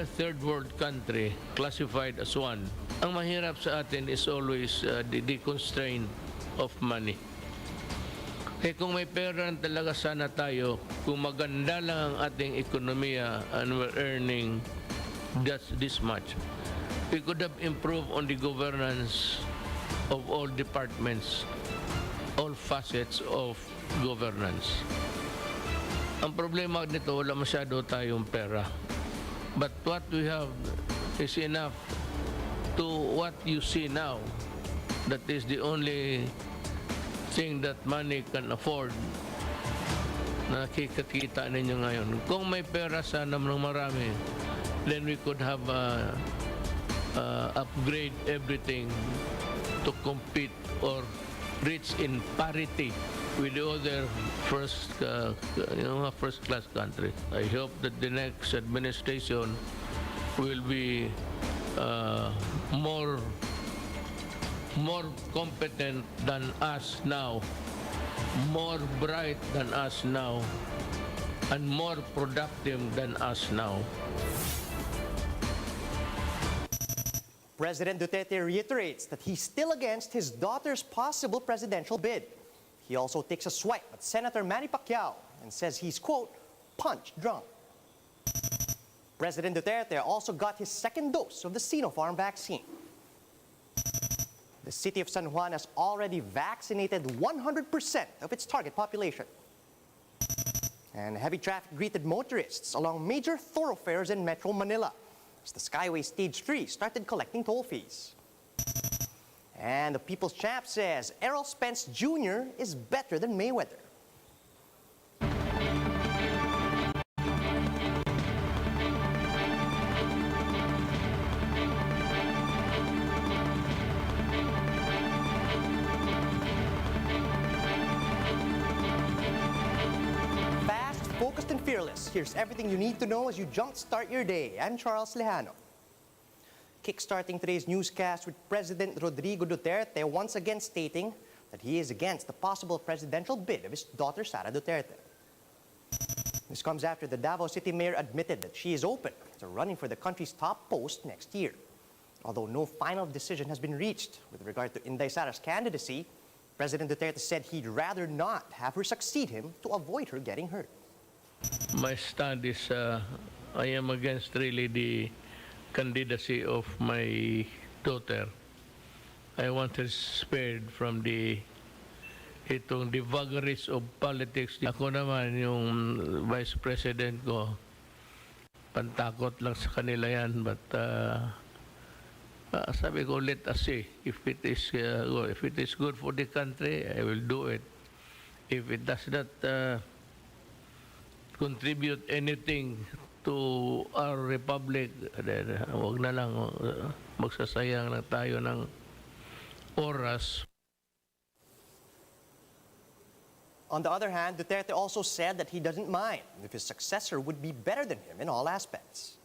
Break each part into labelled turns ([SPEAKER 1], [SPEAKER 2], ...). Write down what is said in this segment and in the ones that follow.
[SPEAKER 1] a third world country classified as one, ang mahirap sa atin is always the constraint of money. Kaya kung may pera talaga sana tayo, kung maganda lang ang ating ekonomiya and we're earning just this much, we could have improved on the governance of all departments, all facets of governance. Ang problema nito, wala masyado tayong pera. But what we have is enough to what you see now. That is the only thing that money can afford. Nakikita ninyo ngayon. Kung may pera sana ng marami, then we could have upgrade everything to compete or reach in parity with the other first class country. I hope that the next administration will be more competent than us now, more bright than us now, and more productive than us now.
[SPEAKER 2] President Duterte reiterates that he's still against his daughter's possible presidential bid. He also takes a swipe at Senator Manny Pacquiao and says he's, quote, punch drunk. President Duterte also got his second dose of the Sinopharm vaccine. The city of San Juan has already vaccinated 100% of its target population. And heavy traffic greeted motorists along major thoroughfares in Metro Manila as the Skyway Stage 3 started collecting toll fees. And the People's Champ says Errol Spence Jr. is better than Mayweather. Fast, focused, and fearless. Here's everything you need to know as you jumpstart your day. I'm Charles Lejano. Kickstarting today's newscast with President Rodrigo Duterte once again stating that he is against the possible presidential bid of his daughter Sara Duterte. This comes after the Davao City Mayor admitted that she is open to running for the country's top post next year. Although no final decision has been reached with regard to Inday Sara's candidacy, President Duterte said he'd rather not have her succeed him to avoid her getting hurt.
[SPEAKER 1] My stand is I am against really the candidacy of my daughter. I want her spared from the vagaries of politics. Ako naman, yung vice president ko, pantakot lang sa kanila yan. But sabi ko, let us see. If it is good for the country, I will do it. If it does not contribute anything to our republic, then wag na lang, magsasayang na tayo ng oras.
[SPEAKER 2] On the other hand, Duterte also said that he doesn't mind if his successor would be better than him in all aspects.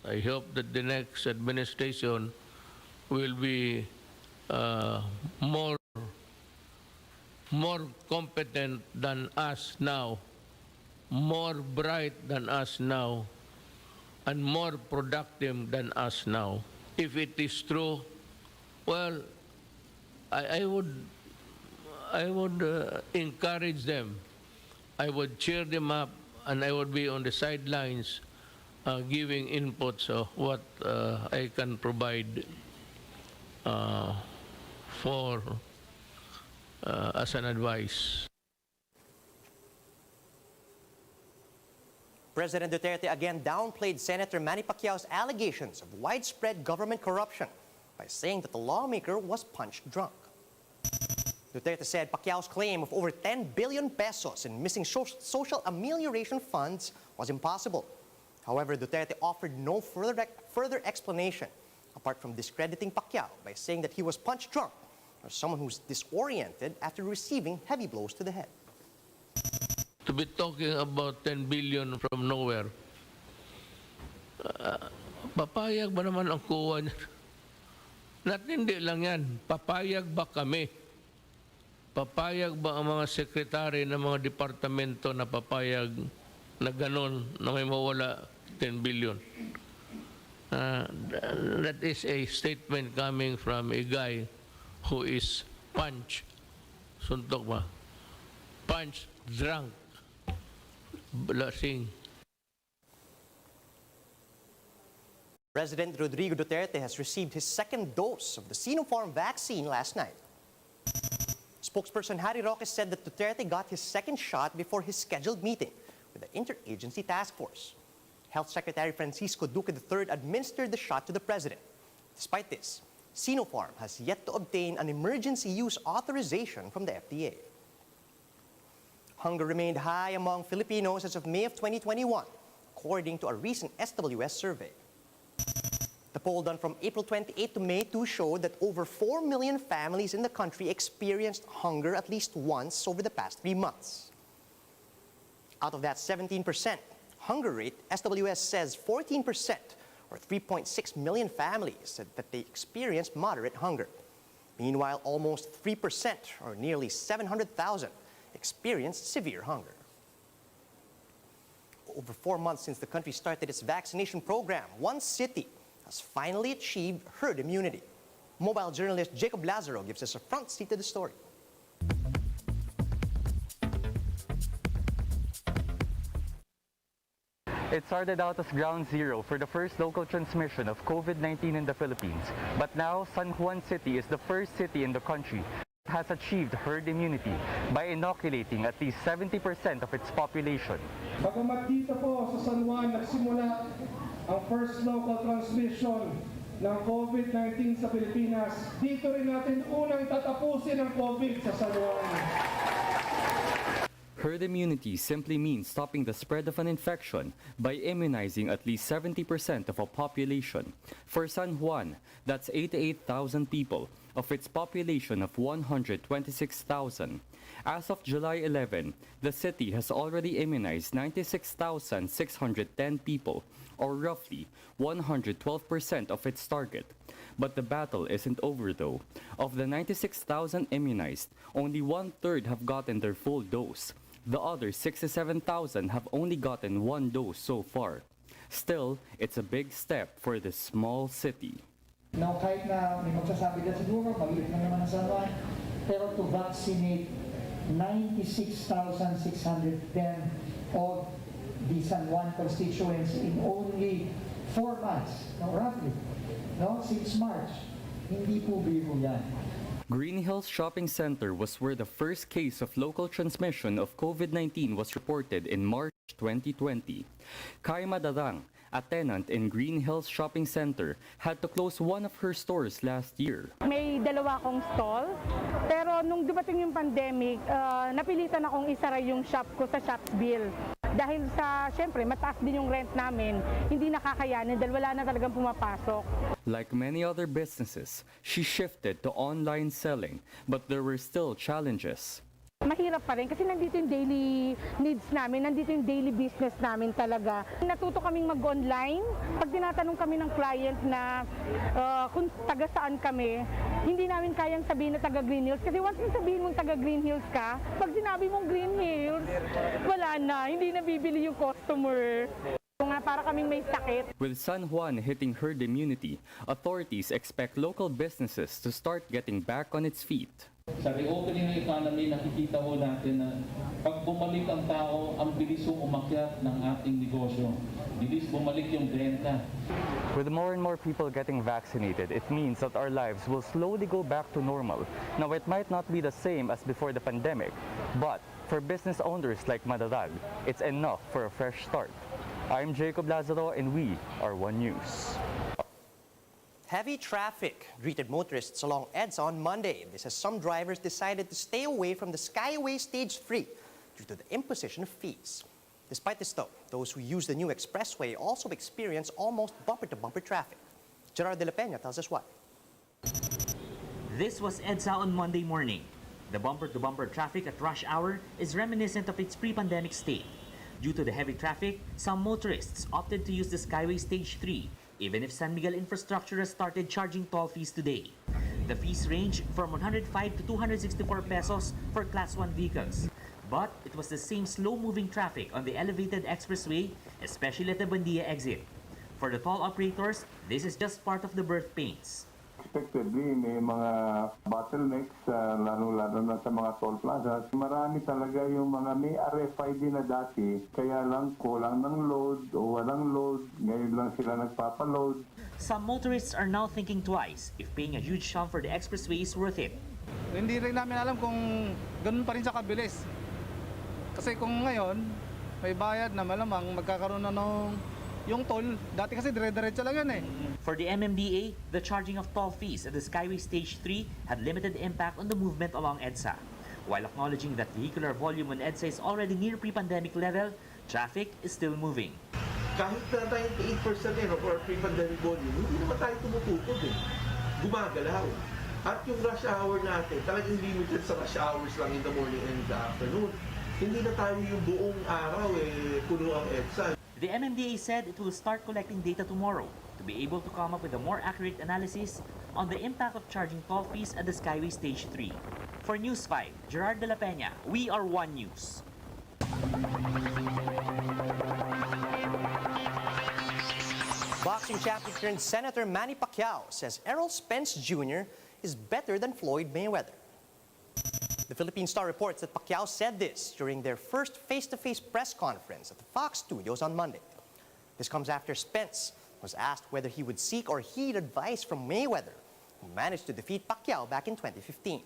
[SPEAKER 1] I hope that the next administration will be more competent than us now, more bright than us now, and more productive than us now. If it is true, well, I would encourage them. I would cheer them up, and I would be on the sidelines giving inputs of what I can provide for as an advice.
[SPEAKER 2] President Duterte again downplayed Senator Manny Pacquiao's allegations of widespread government corruption by saying that the lawmaker was punch drunk. Duterte said Pacquiao's claim of over 10 billion pesos in missing social amelioration funds was impossible. However, Duterte offered no further explanation apart from discrediting Pacquiao by saying that he was punch drunk or someone who's disoriented after receiving heavy blows to the head.
[SPEAKER 1] To be talking about 10 billion from nowhere, papayag ba naman ang kuha niya? Hindi lang yan, papayag ba kami? Papayag ba ang mga sekretary ng mga departamento na papayag na ganon, na may mawala 10 billion. That is a statement coming from a guy who is punch, suntok ba? Punch, drunk, lasing.
[SPEAKER 2] President Rodrigo Duterte has received his second dose of the Sinopharm vaccine last night. Spokesperson Harry Roque said that Duterte got his second shot before his scheduled meeting with the Interagency Task Force. Health Secretary Francisco Duque III administered the shot to the president. Despite this, Sinopharm has yet to obtain an emergency use authorization from the FDA. Hunger remained high among Filipinos as of May of 2021, according to a recent SWS survey. The poll done from April 28 to May 2 showed that over 4 million families in the country experienced hunger at least once over the past 3 months. Out of that 17% hunger rate, SWS says 14%, or 3.6 million families, said that they experienced moderate hunger. Meanwhile, almost 3%, or nearly 700,000, experienced severe hunger. Over 4 months since the country started its vaccination program, Juan City has finally achieved herd immunity. Mobile journalist Jacob Lazaro gives us a front seat to the story.
[SPEAKER 3] It started out as ground zero for the first local transmission of COVID-19 in the Philippines. But now, San Juan City is the first city in the country that has achieved herd immunity by inoculating at least 70% of its population.
[SPEAKER 4] Bagamat dito po sa San Juan nagsimula ang first local transmission ng COVID-19 sa Pilipinas, dito rin natin unang tatapusin ang COVID sa San Juan.
[SPEAKER 3] Herd immunity simply means stopping the spread of an infection by immunizing at least 70% of a population. For San Juan, that's 88,000 people of its population of 126,000. As of July 11, the city has already immunized 96,610 people, or roughly 112% of its target. But the battle isn't over though. Of the 96,000 immunized, only 1/3 have gotten their full dose. The other 67,000 have only gotten 1 dose so far. Still, it's a big step for this small city.
[SPEAKER 5] Now, kahit na may magsasabi na siguro, maliit na naman ang San Juan, pero to vaccinate 96,610 of the San Juan constituents in only 4 months, no, roughly, no, since March, hindi po biro yan.
[SPEAKER 3] Green Hills Shopping Center was where the first case of local transmission of COVID-19 was reported in March 2020. Kay Madarang, a tenant in Green Hills Shopping Center, had to close one of her stores last year.
[SPEAKER 6] May dalawa akong stall, pero nung dumating yung pandemic, napilitan akong isara yung shop ko sa Shops Bill. Dahil sa, syempre, mataas din yung rent namin, hindi nakakayanin dahil wala na talagang pumapasok.
[SPEAKER 3] Like many other businesses, she shifted to online selling, but there were still challenges.
[SPEAKER 6] Mahirap pa rin kasi nandito yung daily needs namin, nandito yung daily business namin talaga. Natuto kaming mag-online. Pag tinatanong kami ng client na kung taga saan kami, hindi namin kayang sabihin na taga Green Hills. Kasi once sabihin mong taga Green Hills ka, pag sinabi mong Green Hills, wala na, hindi na bibili yung customer. Nga para kaming may sakit.
[SPEAKER 3] With San Juan hitting herd immunity, authorities expect local businesses to start getting back on its feet.
[SPEAKER 7] Sa reopening ng economy, nakikita ho natin na pag bumalik ang tao, ang bilis yung umakyat ng ating negosyo. Bilis bumalik yung benta.
[SPEAKER 3] With more and more people getting vaccinated, it means that our lives will slowly go back to normal. Now, it might not be the same as before the pandemic, but for business owners like Madarag, it's enough for a fresh start. I'm Jacob Lazaro, and we are One News.
[SPEAKER 2] Heavy traffic greeted motorists along EDSA on Monday. This as some drivers decided to stay away from the Skyway Stage 3 due to the imposition of fees. Despite this though, those who use the new expressway also experience almost bumper-to-bumper traffic. Gerard de la Peña tells us why.
[SPEAKER 8] This was EDSA on Monday morning. The bumper-to-bumper traffic at rush hour is reminiscent of its pre-pandemic state. Due to the heavy traffic, some motorists opted to use the Skyway Stage 3, even if San Miguel Infrastructure has started charging toll fees today. The fees range from 105 to 264 pesos for Class 1 vehicles. But it was the same slow-moving traffic on the elevated expressway, especially at the Buendia exit. For the toll operators, this is just part of the birth pains.
[SPEAKER 9] Expectedly, may mga bottlenecks, lalo-lalo na sa mga toll plazas. Marami talaga yung mga may RFID na dati, kaya lang kulang ng load o walang load, ngayon lang sila nagpapaload.
[SPEAKER 8] Some motorists are now thinking twice if paying a huge sum for the expressway is worth it.
[SPEAKER 10] Hindi rin namin alam kung ganun pa rin siya kabilis. Kasi kung ngayon, may bayad na malamang magkakaroon na nung yung toll. Dati kasi dire-diretso lang yan eh.
[SPEAKER 8] For the MMDA, the charging of toll fees at the Skyway Stage 3 had limited impact on the movement along EDSA. While acknowledging that vehicular volume on EDSA is already near pre-pandemic level, traffic is still moving.
[SPEAKER 11] Kahit na 98% or pre-pandemic volume, hindi naman tayo tumutukod eh. Gumagalaw. At yung rush hour natin, talagang limited sa rush hours lang in the morning and the afternoon. Hindi na tayo yung buong araw puno ang EDSA.
[SPEAKER 8] The MMDA said it will start collecting data tomorrow to be able to come up with a more accurate analysis on the impact of charging toll fees at the Skyway Stage 3. For News 5, Gerard de la Peña, we are One News.
[SPEAKER 2] Boxing champion turned Senator Manny Pacquiao says Errol Spence Jr. is better than Floyd Mayweather. The Philippine Star reports that Pacquiao said this during their first face-to-face press conference at the Fox Studios on Monday. This comes after Spence was asked whether he would seek or heed advice from Mayweather, who managed to defeat Pacquiao back in 2015.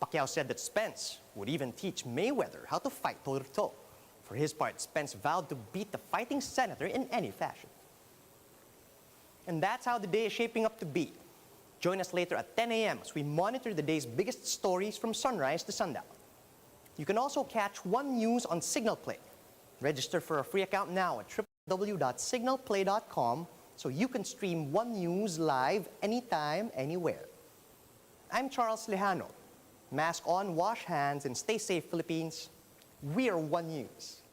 [SPEAKER 2] Pacquiao said that Spence would even teach Mayweather how to fight toe-to-toe. For his part, Spence vowed to beat the fighting senator in any fashion. And that's how the day is shaping up to be. Join us later at 10 a.m. as we monitor the day's biggest stories from sunrise to sundown. You can also catch One News on Signal Play. Register for a free account now at www.signalplay.com so you can stream One News live anytime, anywhere. I'm Charles Lejano. Mask on, wash hands, and stay safe, Philippines. We are One News.